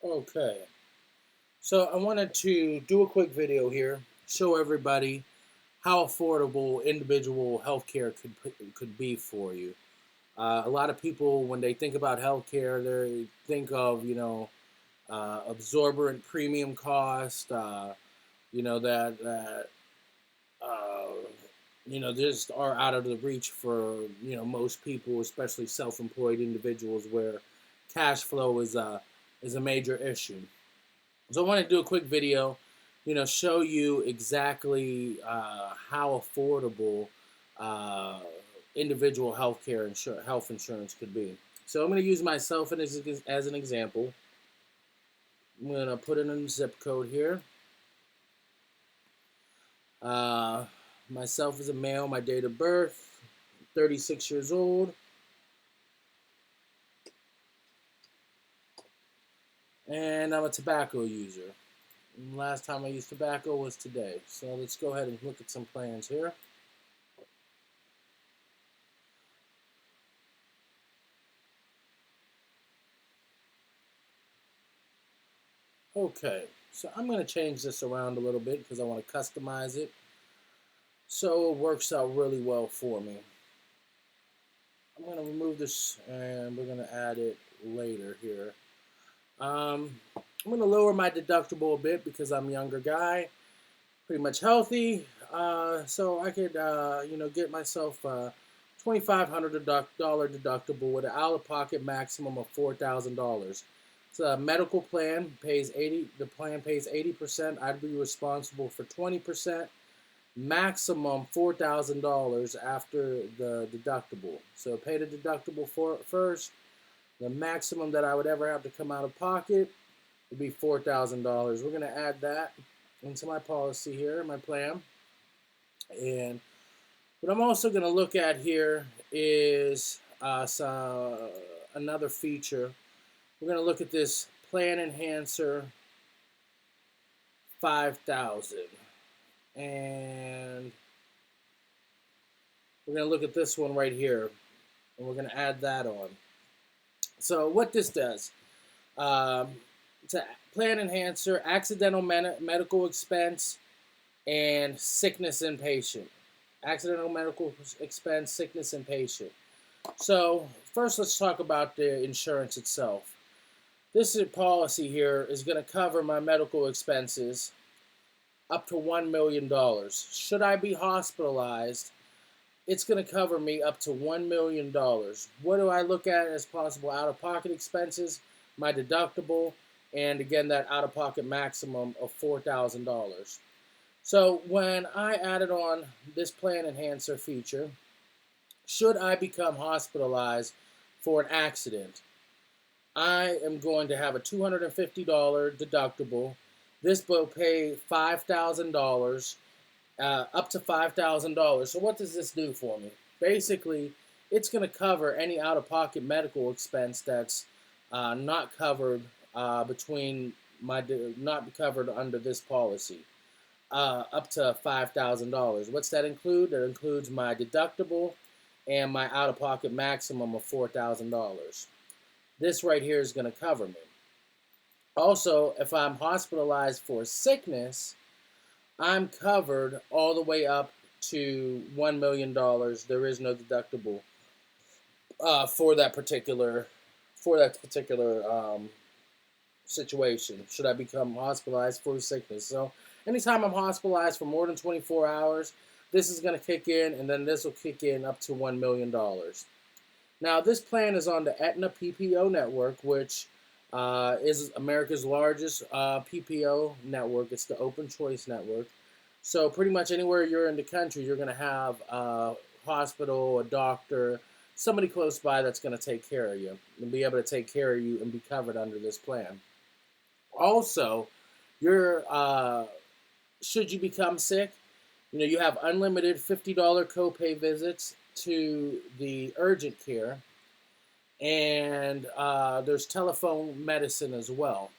Okay, so I wanted to do a quick video here, show everybody how affordable individual healthcare could be for you. A lot of people, when they think about healthcare, they think of absorbent premium cost. That uh, just are out of the reach for most people, especially self-employed individuals, where cash flow is a major issue. So I want to do a quick video, show you exactly how affordable uh, individual health insurance could be. So I'm going to use myself as an example. I'm going to put in a zip code here. Uh, Myself as a male, my date of birth, 36 years old, and I'm a tobacco user. Last time I used tobacco was today. So let's go ahead and look at some plans here. Okay, so I'm going to change this around a little bit because I want to customize it so it works out really well for me. I'm going to remove this and we're going to add it later here. I'm going to lower my deductible a bit because I'm a younger guy, pretty much healthy, so I could get myself a $2,500 deductible with an out-of-pocket maximum of $4,000. So a medical plan pays 80. The plan pays 80%. I'd be responsible for 20%. Maximum $4,000 after the deductible. So pay the deductible for first. The maximum that I would ever have to come out of pocket would be $4,000. We're going to add that into my policy here, my plan. And what I'm also going to look at here is another feature. We're going to look at this Plan Enhancer 5000. And we're going to look at this one right here. And we're going to add that on. So what this does, it's a Plan Enhancer, accidental medical expense, and sickness inpatient. Accidental medical expense, sickness inpatient. So first let's talk about the insurance itself. This policy here is going to cover my medical expenses up to $1 million. Should I be hospitalized, it's going to cover me up to $1 million. What do I look at as possible out-of-pocket expenses? My deductible, and again, that out-of-pocket maximum of $4,000. So when I added on this Plan Enhancer feature, should I become hospitalized for an accident, I am going to have a $250 deductible. This will pay $5,000, up to $5,000. So what does this do for me? Basically, it's going to cover any out-of-pocket medical expense that's not covered not covered under this policy. Up to $5,000. What's that include? That includes my deductible and my out-of-pocket maximum of $4,000. This right here is going to cover me. Also, if I'm hospitalized for sickness, I'm covered all the way up to $1 million. There is no deductible for that particular situation. Should I become hospitalized for sickness? So anytime I'm hospitalized for more than 24 hours, this is going to kick in, and then this will kick in up to $1 million. Now, this plan is on the Aetna PPO network, which is America's largest PPO network. It's the Open Choice Network. So pretty much anywhere you're in the country, you're going to have a hospital, a doctor, somebody close by that's going to take care of you and be able to take care of you and be covered under this plan. Also, you're should you become sick, you have unlimited $50 copay visits to the urgent care, and there's telephone medicine as well.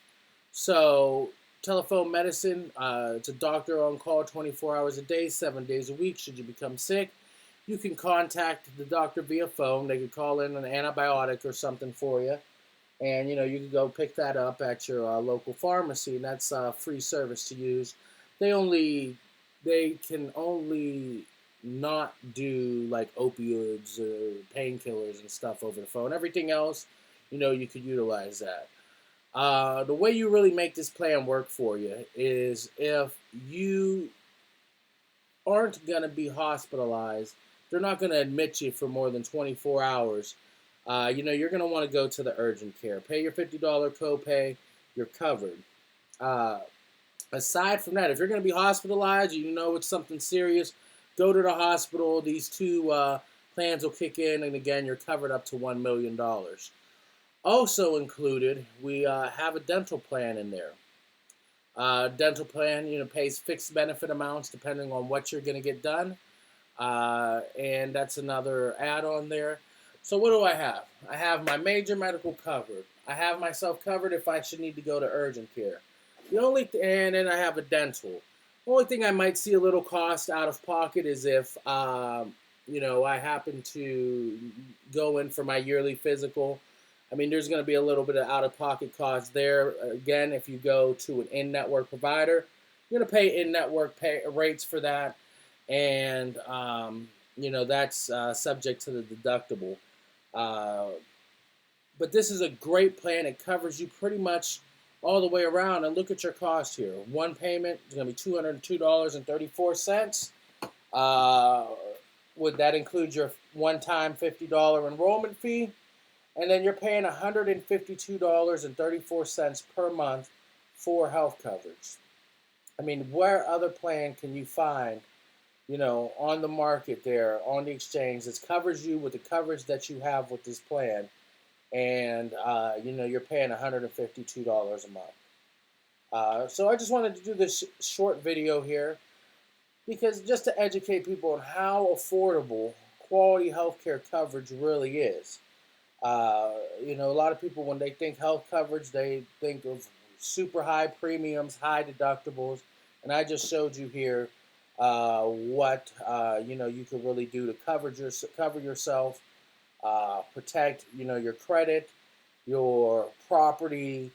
So telephone medicine, it's a doctor on call 24 hours a day, 7 days a week. Should you become sick, you can contact the doctor via phone. They could call in an antibiotic or something for you, and you can go pick that up at your local pharmacy, and that's a free service to use. They can only not do like opioids or painkillers and stuff over the phone. Everything else, you could utilize that. The way you really make this plan work for you is if you aren't going to be hospitalized, they're not going to admit you for more than 24 hours. You're going to want to go to the urgent care. Pay your $50 copay, you're covered. Uh, Aside from that, if you're going to be hospitalized, it's something serious, go to the hospital. These two plans will kick in, and again, you're covered up to $1 million. Also included, we have a dental plan in there. Dental plan, pays fixed benefit amounts depending on what you're going to get done, and that's another add-on there. So what do I have? I have my major medical covered. I have myself covered if I should need to go to urgent care. And then I have a dental. The only thing I might see a little cost out of pocket is if I happen to go in for my yearly physical. I mean, there's going to be a little bit of out-of-pocket costs there. Again, if you go to an in-network provider, you're going to pay in-network rates for that, and that's subject to the deductible. But this is a great plan. It covers you pretty much all the way around. And look at your cost here. One payment is going to be $202.34. Would that include your one-time $50 enrollment fee? And then you're paying $152.34 per month for health coverage. I mean, where other plan can you find, on the market there, on the exchange, that covers you with the coverage that you have with this plan? And, you're paying $152 a month. So I just wanted to do this short video here because just to educate people on how affordable quality healthcare coverage really is. A lot of people, when they think health coverage, they think of super high premiums, high deductibles, and I just showed you here what you can really do to cover yourself, protect your credit, your property.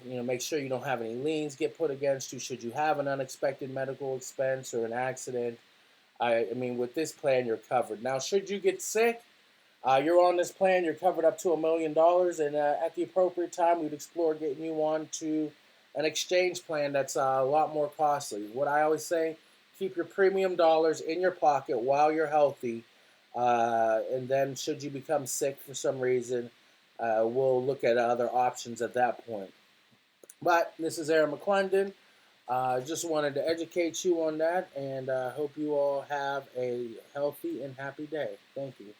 Make sure you don't have any liens get put against you should you have an unexpected medical expense or an accident. I mean, with this plan, you're covered. Now, should you get sick, you're on this plan, you're covered up to $1 million, and at the appropriate time, we'd explore getting you on to an exchange plan that's a lot more costly. What I always say, keep your premium dollars in your pocket while you're healthy, and then should you become sick for some reason, we'll look at other options at that point. But this is Aaron McClendon. Just wanted to educate you on that, and hope you all have a healthy and happy day. Thank you.